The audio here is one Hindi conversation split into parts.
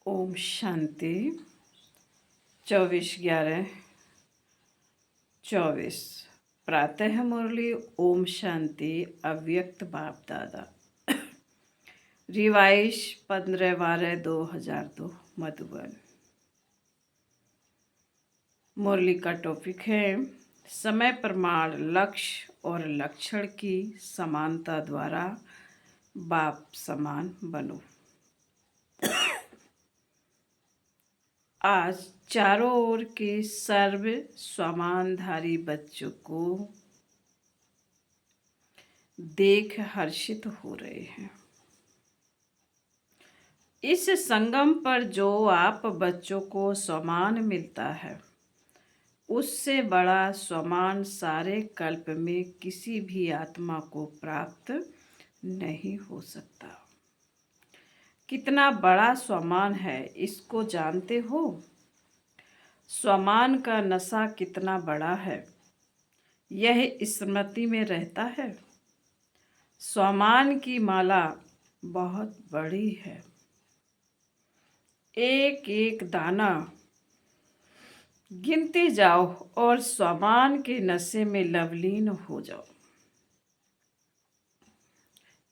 ओम शांति 24/11/24 प्रातः मुरली। ओम शांति अव्यक्त बाप दादा। रिवाइश 15/12/2002 मधुबन। मुरली का टॉपिक है समय प्रमाण लक्ष्य और लक्षण की समानता द्वारा बाप समान बनो। आज चारों ओर के सर्व स्वामानधारी बच्चों को देख हर्षित हो रहे हैं। इस संगम पर जो आप बच्चों को सम्मान मिलता है, उससे बड़ा सम्मान सारे कल्प में किसी भी आत्मा को प्राप्त नहीं हो सकता। कितना बड़ा सम्मान है, इसको जानते हो? सम्मान का नशा कितना बड़ा है, यह स्मृति में रहता है। सम्मान की माला बहुत बड़ी है। एक एक दाना गिनते जाओ और सम्मान के नशे में लवलीन हो जाओ।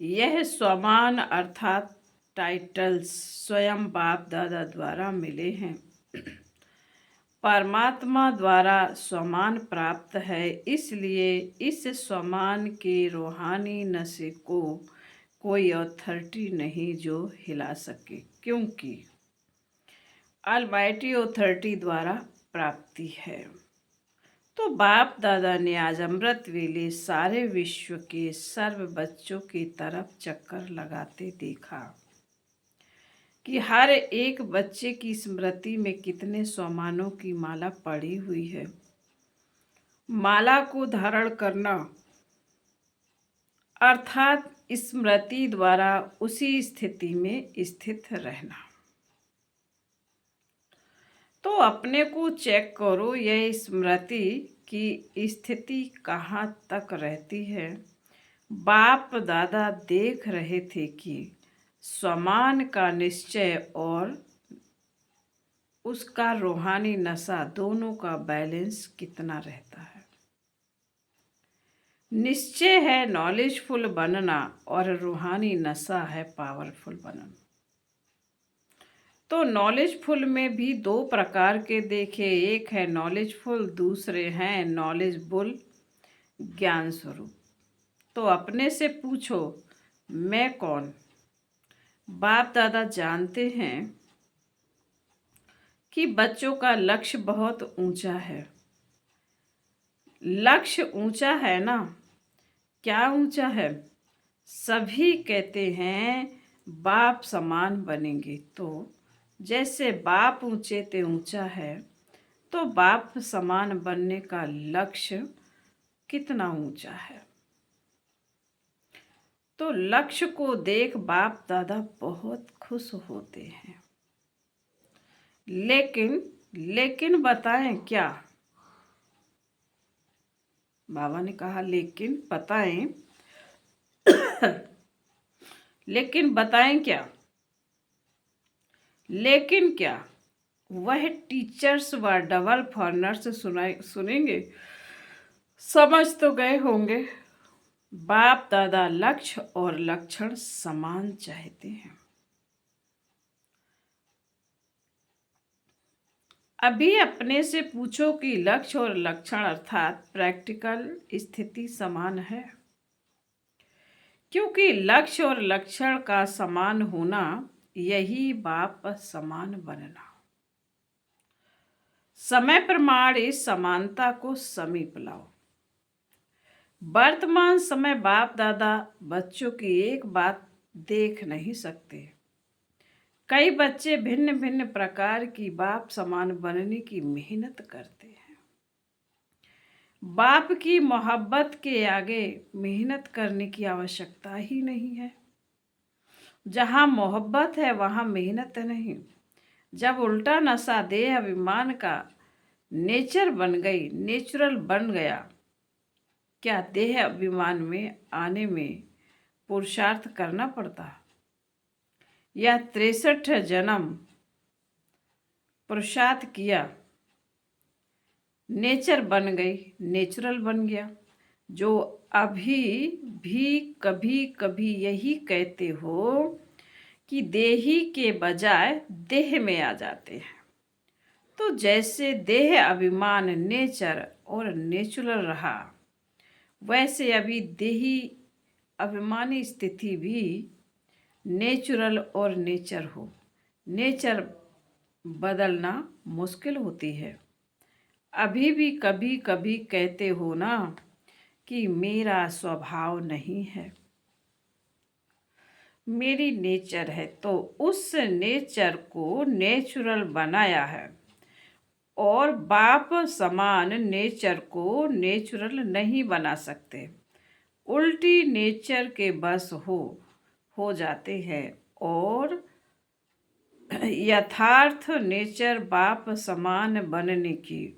यह सम्मान अर्थात टाइटल्स स्वयं बाप दादा द्वारा मिले हैं। परमात्मा द्वारा सम्मान प्राप्त है, इसलिए इस सम्मान के रूहानी नशे को कोई अथॉरिटी नहीं जो हिला सके, क्योंकि अलमाइटी अथॉरिटी द्वारा प्राप्ति है। तो बाप दादा ने आज अमृत वेले सारे विश्व के सर्व बच्चों की तरफ चक्कर लगाते देखा कि हर एक बच्चे की स्मृति में कितने सम्मानों की माला पड़ी हुई है। माला को धारण करना अर्थात स्मृति द्वारा उसी स्थिति में स्थित रहना। तो अपने को चेक करो, यह स्मृति की स्थिति कहाँ तक रहती है। बाप दादा देख रहे थे कि सम्मान का निश्चय और उसका रूहानी नशा दोनों का बैलेंस कितना रहता है। निश्चय है नॉलेजफुल बनना और रूहानी नशा है पावरफुल बनना। तो नॉलेजफुल में भी दो प्रकार के देखे, एक है नॉलेजफुल, दूसरे हैं नॉलेजबुल ज्ञान स्वरूप। तो अपने से पूछो, मैं कौन? बाप दादा जानते हैं कि बच्चों का लक्ष्य बहुत ऊंचा है। लक्ष्य ऊंचा है ना? क्या ऊंचा है? सभी कहते हैं बाप समान बनेंगे। तो जैसे बाप ऊंचे ते ऊंचा है, तो बाप समान बनने का लक्ष्य कितना ऊंचा है। तो लक्ष्य को देख बाप दादा बहुत खुश होते हैं। लेकिन बताएं क्या? बाबा ने कहा लेकिन बताएं। लेकिन बताएं क्या? लेकिन क्या? वह टीचर्स व डबल फॉरनर्स सुनेंगे? समझ तो गए होंगे। बाप दादा लक्ष्य और लक्षण समान चाहते हैं। अभी अपने से पूछो कि लक्ष्य और लक्षण अर्थात प्रैक्टिकल स्थिति समान है, क्योंकि लक्ष्य और लक्षण का समान होना यही बाप समान बनना। समय प्रमाण इस समानता को समीप लाओ। वर्तमान समय बाप दादा बच्चों की एक बात देख नहीं सकते। कई बच्चे भिन्न भिन्न प्रकार की बाप समान बनने की मेहनत करते हैं। बाप की मोहब्बत के आगे मेहनत करने की आवश्यकता ही नहीं है। जहाँ मोहब्बत है वहाँ मेहनत नहीं। जब उल्टा नशा देह अभिमान का नेचुरल बन गया, क्या देह अभिमान में आने में पुरुषार्थ करना पड़ता? या 63 जन्म पुरुषार्थ किया, नेचर बन गई, नेचुरल बन गया। जो अभी भी कभी कभी यही कहते हो कि देही के बजाय देह में आ जाते हैं, तो जैसे देह अभिमान नेचर और नेचुरल रहा, वैसे अभी देही अभिमानी स्थिति भी नेचुरल और नेचर हो। नेचर बदलना मुश्किल होती है। अभी भी कभी कभी कहते हो ना कि मेरा स्वभाव नहीं है, मेरी नेचर है, तो उस नेचर को नेचुरल बनाया है, और बाप समान नेचर को नेचुरल नहीं बना सकते। उल्टी नेचर के बस हो जाते हैं, और यथार्थ नेचर बाप समान बनने की,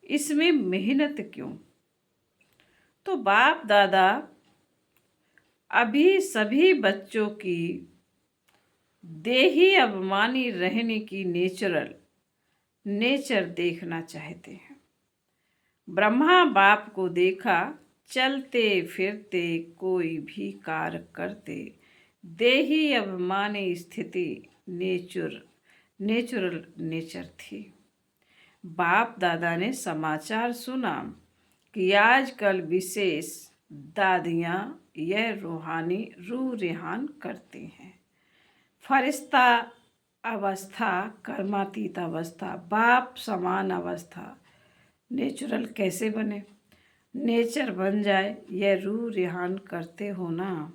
इसमें मेहनत क्यों? तो बाप दादा अभी सभी बच्चों की देही अभिमानी रहने की नेचर देखना चाहते हैं। ब्रह्मा बाप को देखा, चलते फिरते कोई भी कार्य करते, देही अभिमानी स्थिति नेचुरल नेचर थी। बाप दादा ने समाचार सुना कि आजकल विशेष दादियाँ यह रूहानी रूह रेहान करती हैं। फरिश्ता अवस्था, कर्मातीत अवस्था, बाप समान अवस्था नेचुरल कैसे बने? नेचर बन जाए, यह रूह रेहान करते हो ना।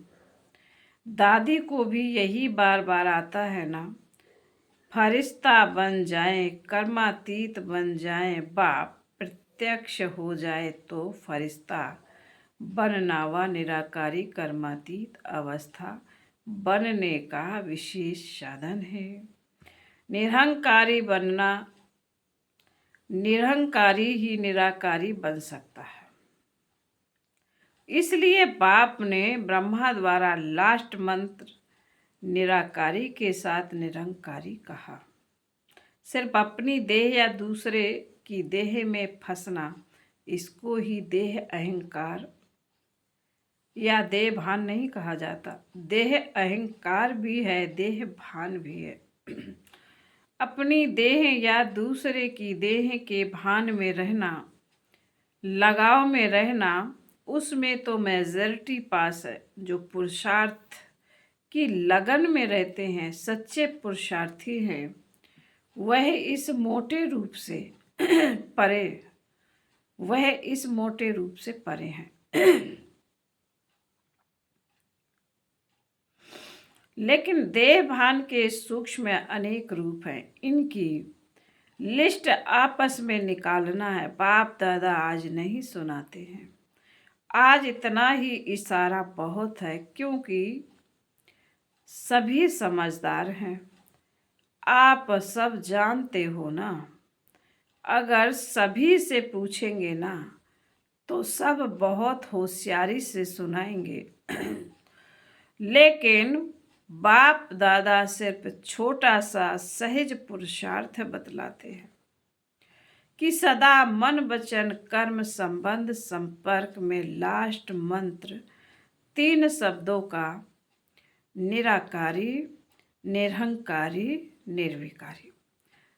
दादी को भी यही बार बार आता है ना, फरिश्ता बन जाए, कर्मातीत बन जाए, बाप प्रत्यक्ष हो जाए तो फरिश्ता बनना व निराकारी कर्मातीत अवस्था बनने का विशेष साधन है। निरहंकारी बनना, निरहंकारी ही निराकारी बन सकता है। इसलिए बाप ने ब्रह्मा द्वारा लास्ट मंत्र निराकारी के साथ निरंकारी कहा। सिर्फ अपनी देह या दूसरे की देह में फंसना, इसको ही देह अहंकार या देह भान नहीं कहा जाता। देह अहंकार भी है, देह भान भी है। अपनी देह या दूसरे की देह के भान में रहना, लगाव में रहना, उसमें तो मेजॉरिटी पास है। जो पुरुषार्थ की लगन में रहते हैं, सच्चे पुरुषार्थी हैं, वह इस मोटे रूप से परे हैं। लेकिन देह भान के सूक्ष्म अनेक रूप हैं, इनकी लिस्ट आपस में निकालना है। बाप दादा आज नहीं सुनाते हैं, आज इतना ही इशारा बहुत है, क्योंकि सभी समझदार हैं। आप सब जानते हो ना। अगर सभी से पूछेंगे ना तो सब बहुत होशियारी से सुनाएंगे। लेकिन बाप दादा सिर्फ छोटा सा सहज पुरुषार्थ बतलाते हैं कि सदा मन वचन कर्म संबंध संपर्क में लास्ट मंत्र 3 शब्दों का, निराकारी, निरहंकारी, निर्विकारी,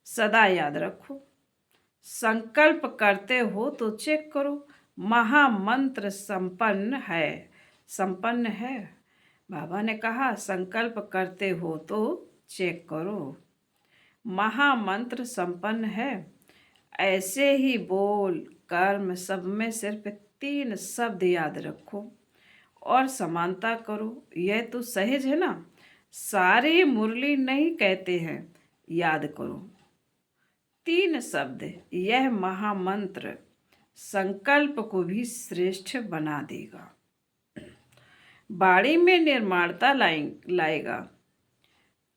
सदा याद रखो। संकल्प करते हो तो चेक करो, महामंत्र संपन्न है। बाबा ने कहा संकल्प करते हो तो चेक करो, महामंत्र संपन्न है। ऐसे ही बोल कर्म सब में सिर्फ 3 शब्द याद रखो और समानता करो। यह तो सहज है ना। सारी मुरली नहीं कहते हैं, याद करो 3 शब्द। यह महामंत्र संकल्प को भी श्रेष्ठ बना देगा, बाड़ी में निर्माणता लाएगा,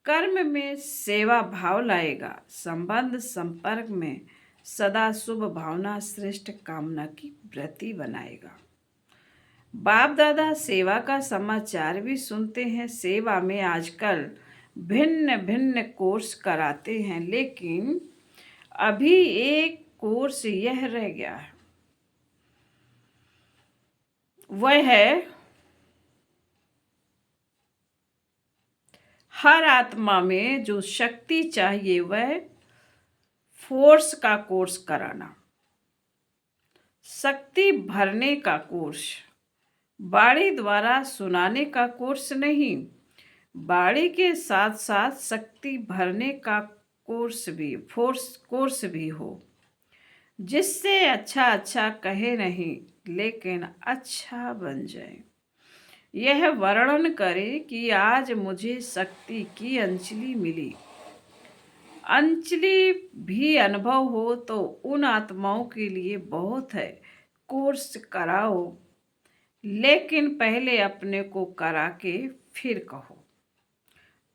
कर्म में सेवा भाव लाएगा, संबंध संपर्क में सदा शुभ भावना, श्रेष्ठ कामना की वृत्ति बनाएगा। बाप दादा सेवा का समाचार भी सुनते हैं। सेवा में आजकल भिन्न भिन्न कोर्स कराते हैं, लेकिन अभी एक कोर्स यह रह गया है, वह है हर आत्मा में जो शक्ति चाहिए वह फोर्स का कोर्स कराना, शक्ति भरने का कोर्स, बाणी द्वारा सुनाने का कोर्स नहीं, बाणी के साथ साथ शक्ति भरने का कोर्स भी, फोर्स कोर्स भी हो, जिससे अच्छा अच्छा कहे नहीं लेकिन अच्छा बन जाए। यह वर्णन करे कि आज मुझे शक्ति की अंजलि मिली। अंजलि भी अनुभव हो तो उन आत्माओं के लिए बहुत है। कोर्स कराओ, लेकिन पहले अपने को करा के फिर कहो।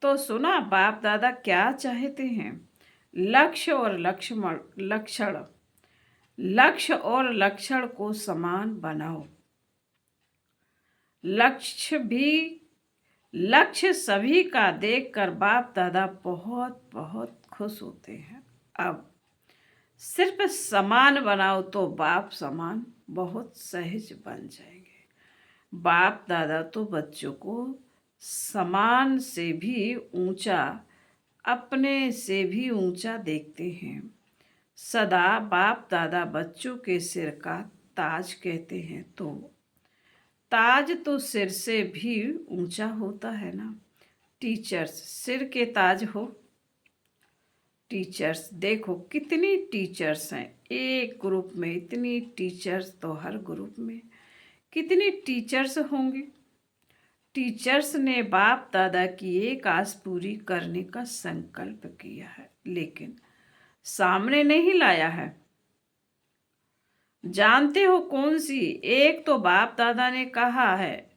तो सुना बाप दादा क्या चाहते हैं? लक्ष्य और लक्षण को समान बनाओ। लक्ष्य सभी का देखकर बाप दादा बहुत बहुत खुश होते हैं। अब सिर्फ समान बनाओ तो बाप समान बहुत सहज बन जाएंगे। बाप दादा तो बच्चों को समान से भी ऊंचा, अपने से भी ऊंचा देखते हैं। सदा बाप दादा बच्चों के सिर का ताज कहते हैं, तो ताज तो सिर से भी ऊंचा होता है ना। टीचर्स सिर के ताज हो। टीचर्स देखो कितनी टीचर्स हैं एक ग्रुप में, इतनी टीचर्स तो हर ग्रुप में कितनी टीचर्स होंगी। टीचर्स ने बाप दादा की एक आस पूरी करने का संकल्प किया है, लेकिन सामने नहीं लाया है। जानते हो कौन सी? एक तो बाप दादा ने कहा है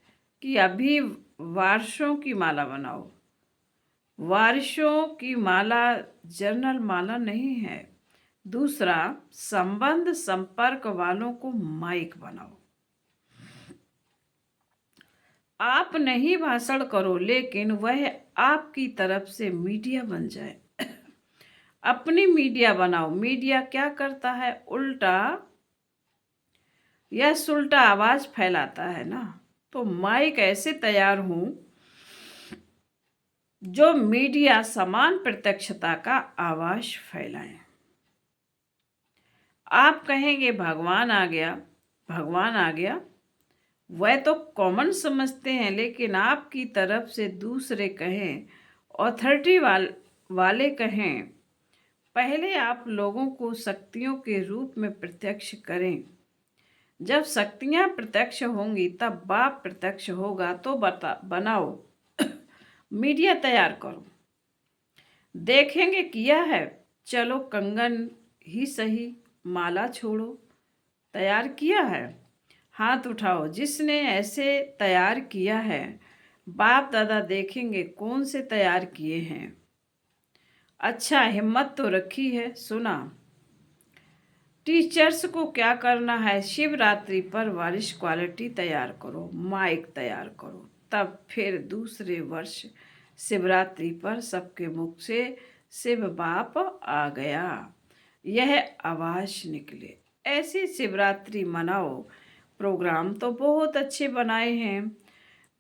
कि अभी वारिसों की माला बनाओ। वारिसों की माला जनरल माला नहीं है। दूसरा, संबंध संपर्क वालों को माइक बनाओ। आप नहीं भाषण करो, लेकिन वह आपकी तरफ से मीडिया बन जाए। अपनी मीडिया बनाओ। मीडिया क्या करता है? उल्टा या सुल्टा आवाज फैलाता है ना। तो माइक ऐसे तैयार हूं जो मीडिया समान प्रत्यक्षता का आवाज फैलाए। आप कहेंगे भगवान आ गया, भगवान आ गया। वह तो कॉमन समझते हैं, लेकिन आपकी तरफ से दूसरे कहें, ऑथोरिटी वाले कहें, पहले आप लोगों को शक्तियों के रूप में प्रत्यक्ष करें। जब शक्तियां प्रत्यक्ष होंगी तब बाप प्रत्यक्ष होगा। तो बनाओ मीडिया तैयार करो। देखेंगे किया है, चलो कंगन ही सही, माला छोड़ो। तैयार किया है? हाथ उठाओ जिसने ऐसे तैयार किया है। बाप दादा देखेंगे कौन से तैयार किए हैं। अच्छा, हिम्मत तो रखी है। सुना, टीचर्स को क्या करना है? शिवरात्रि पर वारिस क्वालिटी तैयार करो, माइक तैयार करो। तब फिर दूसरे वर्ष शिवरात्रि पर सबके मुख से शिव बाप आ गया, यह आवाज निकले। ऐसी शिवरात्रि मनाओ। प्रोग्राम तो बहुत अच्छे बनाए हैं।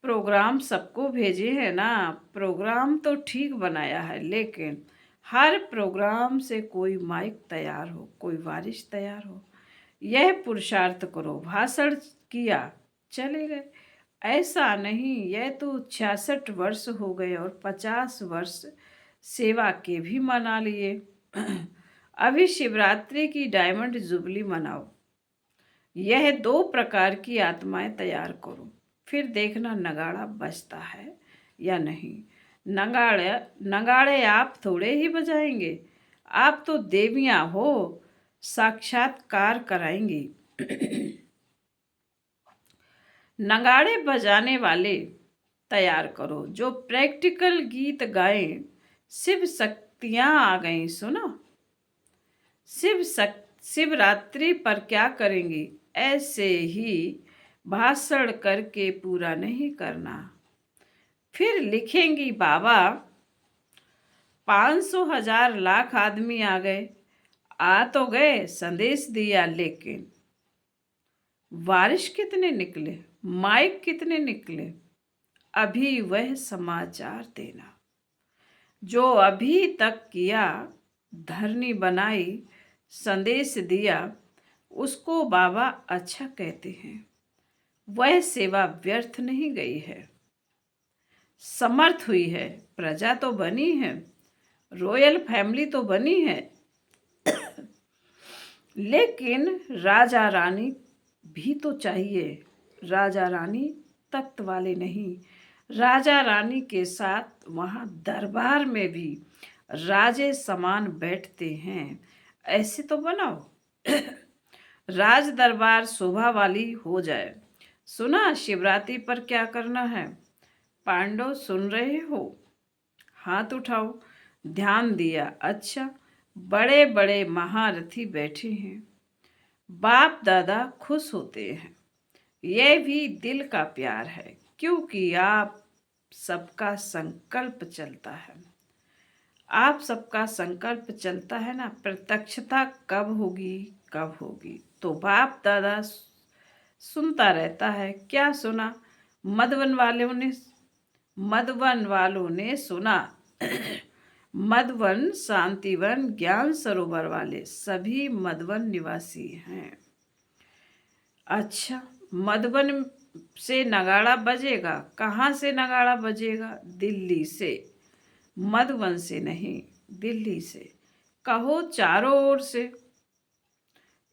प्रोग्राम सबको भेजे हैं ना। प्रोग्राम तो ठीक बनाया है, लेकिन हर प्रोग्राम से कोई माइक तैयार हो, कोई वारिस तैयार हो। यह पुरुषार्थ करो। भाषण किया, चले गए, ऐसा नहीं। यह तो 66 वर्ष हो गए और 50 वर्ष सेवा के भी मना लिए। अभी शिवरात्रि की डायमंड जुबली मनाओ। यह 2 प्रकार की आत्माएं तैयार करो, फिर देखना नगाड़ा बजता है या नहीं। नगाड़े आप थोड़े ही बजाएंगे, आप तो देवियां हो, साक्षात्कार कराएंगी। नगाड़े बजाने वाले तैयार करो जो प्रैक्टिकल गीत गाएं। शिव शक्तियां आ गई। सुनो, शिवरात्रि पर क्या करेंगी? ऐसे ही भाषण करके पूरा नहीं करना। फिर लिखेंगी बाबा 500 हजार लाख आदमी आ गए, आ तो गए, संदेश दिया, लेकिन वारिस कितने निकले, माइक कितने निकले, अभी वह समाचार देना जो अभी तक किया। धरनी बनाई, संदेश दिया, उसको बाबा अच्छा कहते हैं। वह सेवा व्यर्थ नहीं गई है, समर्थ हुई है, प्रजा तो बनी है, रॉयल फैमिली तो बनी है, लेकिन राजा रानी भी तो चाहिए। राजा रानी तख्त वाले नहीं, राजा रानी के साथ वहाँ दरबार में भी राजे समान बैठते हैं, ऐसे तो बनाओ। राज दरबार शोभा वाली हो जाए। सुना शिवरात्रि पर क्या करना है? पांडव सुन रहे हो? हाथ उठाओ। ध्यान दिया। अच्छा, बड़े बड़े महारथी बैठे हैं, बाप दादा खुश होते हैं। यह भी दिल का प्यार है, क्योंकि आप सबका संकल्प चलता है। आप सबका संकल्प चलता है ना, प्रत्यक्षता कब होगी, कब होगी? तो बाप दादा सुनता रहता है। क्या सुना? मधुवन वालों ने सुना। मधुवन, शांतिवन, ज्ञान सरोवर वाले सभी मधुवन निवासी हैं। अच्छा, मधुबन से नगाड़ा बजेगा। कहाँ से नगाड़ा बजेगा? दिल्ली से। मधुबन से नहीं, दिल्ली से। कहो चारों ओर से,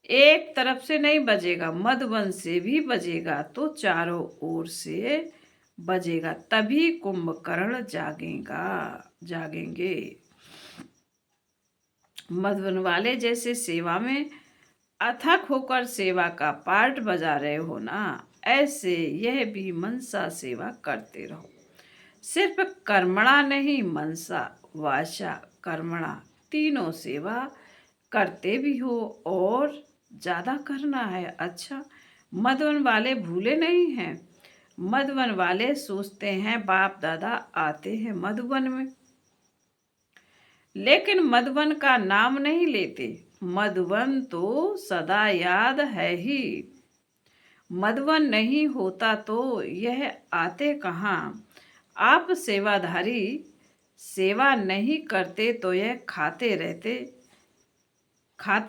एक तरफ से नहीं बजेगा, मधुबन से भी बजेगा तो चारों ओर से बजेगा, तभी कुंभकर्ण जागेंगे। मधुबन वाले जैसे सेवा में अथक होकर सेवा का पार्ट बजा रहे हो ना, ऐसे यह भी मनसा सेवा करते रहो। सिर्फ कर्मणा नहीं, मनसा वाचा कर्मणा तीनों सेवा करते भी हो और ज़्यादा करना है। अच्छा, मधुबन वाले भूले नहीं हैं। मधुबन वाले सोचते हैं बाप दादा आते हैं मधुबन में, लेकिन मधुबन का नाम नहीं लेते। मधुबन तो सदा याद है ही। मधुबन नहीं होता तो यह आते कहाँ? आप सेवाधारी सेवा नहीं करते तो यह खाते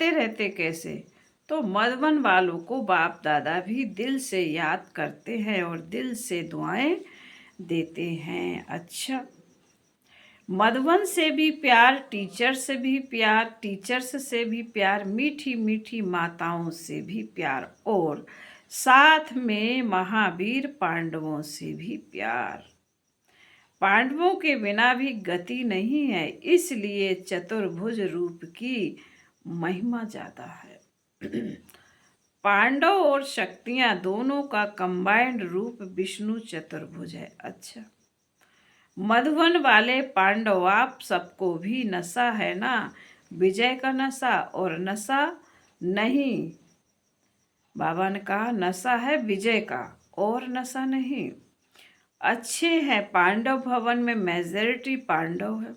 रहते कैसे? तो मधुबन वालों को बाप दादा भी दिल से याद करते हैं और दिल से दुआएं देते हैं। अच्छा, मधुबन से भी प्यार, टीचर्स से भी प्यार, मीठी मीठी माताओं से भी प्यार, और साथ में महावीर पांडवों से भी प्यार। पांडवों के बिना भी गति नहीं है, इसलिए चतुर्भुज रूप की महिमा ज्यादा है। पांडव और शक्तियां दोनों का कंबाइंड रूप विष्णु चतुर्भुज है। अच्छा, मधुबन वाले पांडव आप सबको भी नशा है ना, विजय का नशा, और नशा नहीं। बाबा ने कहा नशा है विजय का और नशा नहीं। अच्छे हैं, पांडव भवन में मेजॉरिटी पांडव है।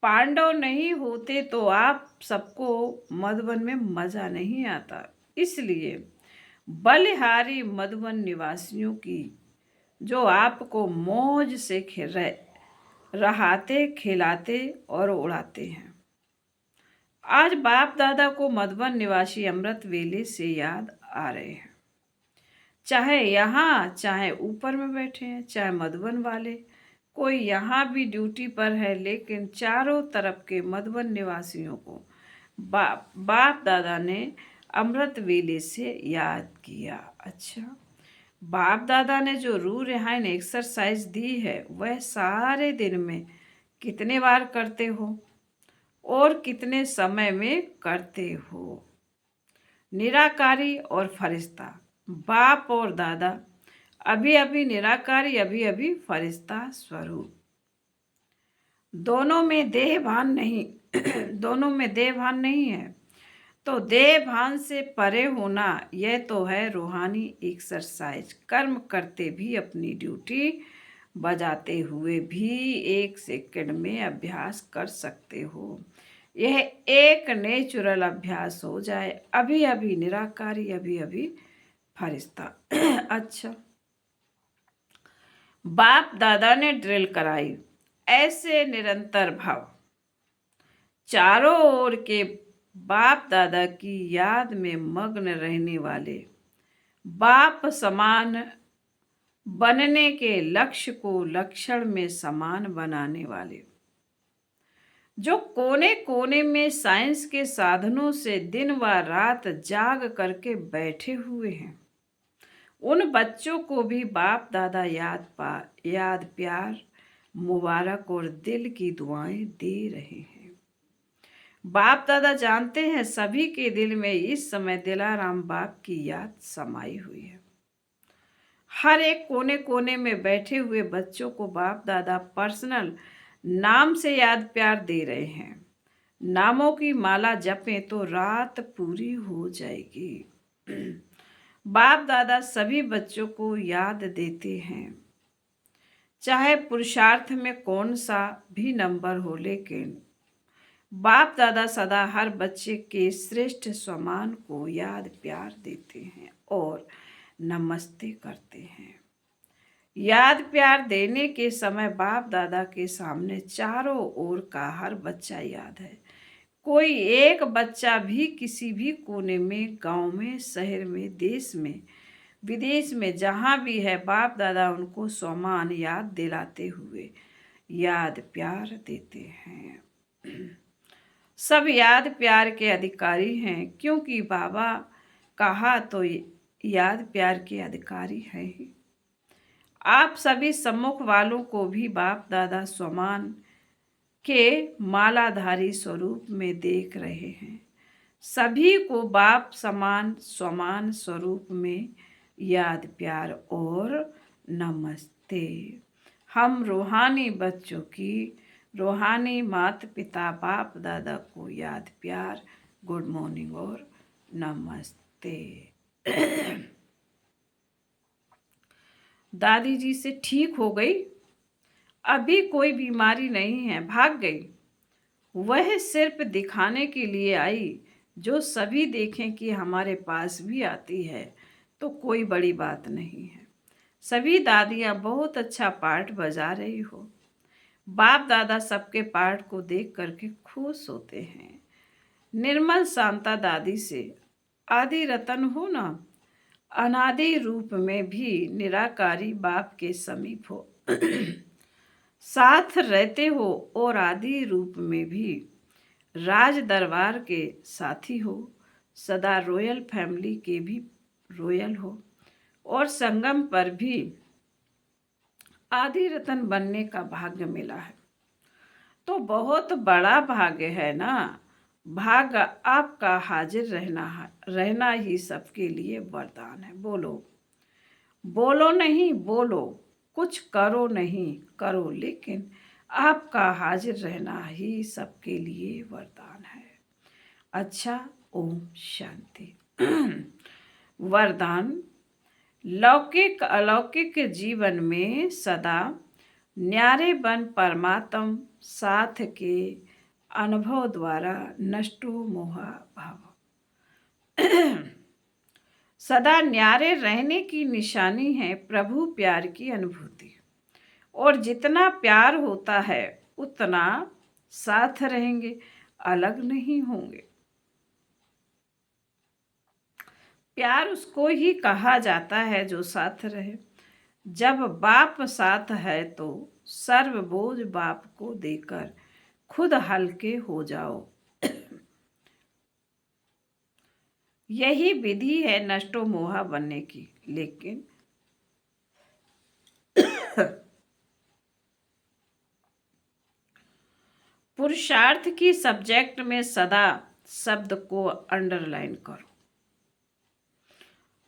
पांडव नहीं होते तो आप सबको मधुबन में मजा नहीं आता। इसलिए बलिहारी मधुबन निवासियों की, जो आपको मौज से रहाते, खिलाते और उड़ाते हैं। आज बाप दादा को मधुबन निवासी अमृत वेले से याद आ रहे हैं। चाहे यहाँ, चाहे ऊपर में बैठे हैं, चाहे मधुबन वाले, कोई यहाँ भी ड्यूटी पर है, लेकिन चारों तरफ के मधुबन निवासियों को बाप दादा ने अमृत वेले से याद किया। अच्छा, बाप दादा ने जो रूह रिहाइन एक्सरसाइज दी है, वह सारे दिन में कितने बार करते हो और कितने समय में करते हो? निराकारी और फरिश्ता, बाप और दादा, अभी अभी निराकारी, अभी अभी फरिश्ता स्वरूप। दोनों में देह भान नहीं दोनों में देह भान नहीं है, तो देह भान से परे होना, यह तो है रूहानी एक्सरसाइज। कर्म करते भी अपनी ड्यूटी बजाते हुए भी 1 सेकंड में अभ्यास कर सकते हो। यह एक नेचुरल अभ्यास हो जाए, अभी अभी निराकारी, अभी अभी फरिश्ता। अच्छा, बाप दादा ने ड्रिल कराई, ऐसे निरंतर भाव चारों ओर के बाप दादा की याद में मग्न रहने वाले, बाप समान बनने के लक्ष्य को लक्षण में समान बनाने वाले, जो कोने कोने में साइंस के साधनों से दिन व रात जाग करके बैठे हुए हैं, उन बच्चों को भी बाप दादा याद प्यार मुबारक और दिल की दुआएं दे रहे हैं। बाप दादा जानते हैं सभी के दिल में इस समय दिलाराम बाप की याद समाई हुई है। हर एक कोने कोने में बैठे हुए बच्चों को बाप दादा पर्सनल नाम से याद प्यार दे रहे हैं। नामों की माला जपें तो रात पूरी हो जाएगी। बाप दादा सभी बच्चों को याद देते हैं, चाहे पुरुषार्थ में कौन सा भी नंबर हो, लेकिन बाप दादा सदा हर बच्चे के श्रेष्ठ सम्मान को याद प्यार देते हैं और नमस्ते करते हैं। याद प्यार देने के समय बाप दादा के सामने चारों ओर का हर बच्चा याद है। कोई एक बच्चा भी किसी भी कोने में, गांव में, शहर में, देश में, विदेश में, जहां भी है, बाप दादा उनको सम्मान याद दिलाते हुए याद प्यार देते हैं। सब याद प्यार के अधिकारी हैं, क्योंकि बाबा कहा तो याद प्यार के अधिकारी हैं ही। आप सभी सम्मुख वालों को भी बाप दादा सम्मान के मालाधारी स्वरूप में देख रहे हैं। सभी को बाप समान समान स्वरूप में याद प्यार और नमस्ते। हम रूहानी बच्चों की रूहानी माता पिता बाप दादा को याद प्यार, गुड मॉर्निंग और नमस्ते। दादी जी से ठीक हो गई, अभी कोई बीमारी नहीं है, भाग गई। वह सिर्फ दिखाने के लिए आई, जो सभी देखें कि हमारे पास भी आती है तो कोई बड़ी बात नहीं है। सभी दादियाँ बहुत अच्छा पार्ट बजा रही हो। बाप दादा सबके पार्ट को देख करके खुश होते हैं। निर्मल शांता दादी से आदि रतन हो ना, अनादि रूप में भी निराकारी बाप के समीप हो, साथ रहते हो, और आदि रूप में भी राज दरबार के साथी हो, सदा रॉयल फैमिली के भी रॉयल हो, और संगम पर भी आदि रतन बनने का भाग्य मिला है। तो बहुत बड़ा भाग्य है ना। भाग्य आपका हाजिर रहना ही सबके लिए वरदान है। बोलो बोलो नहीं बोलो, कुछ करो नहीं करो, लेकिन आपका हाजिर रहना ही सबके लिए वरदान है। अच्छा, ओम शांति। वरदान, लौकिक अलौकिक जीवन में सदा न्यारे बन परमात्म साथ के अनुभव द्वारा नष्टो मोहा भाव। सदा न्यारे रहने की निशानी है प्रभु प्यार की अनुभूति, और जितना प्यार होता है उतना साथ रहेंगे, अलग नहीं होंगे। प्यार उसको ही कहा जाता है जो साथ रहे। जब बाप साथ है तो सर्व बोझ बाप को देकर खुद हल्के हो जाओ। यही विधि है नष्टो मोहा बनने की। लेकिन पुरुषार्थ की सब्जेक्ट में सदा शब्द को अंडरलाइन करो।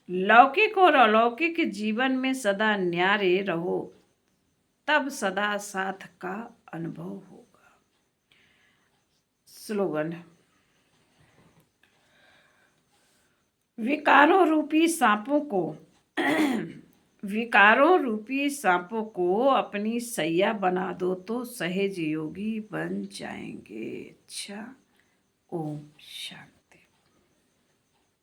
लौकिक और अलौकिक जीवन में सदा न्यारे रहो, तब सदा साथ का अनुभव होगा। स्लोगन, विकारों रूपी सांपों को विकारों रूपी सांपों को अपनी सैया बना दो तो सहज योगी बन जाएंगे। अच्छा, ओम शांति।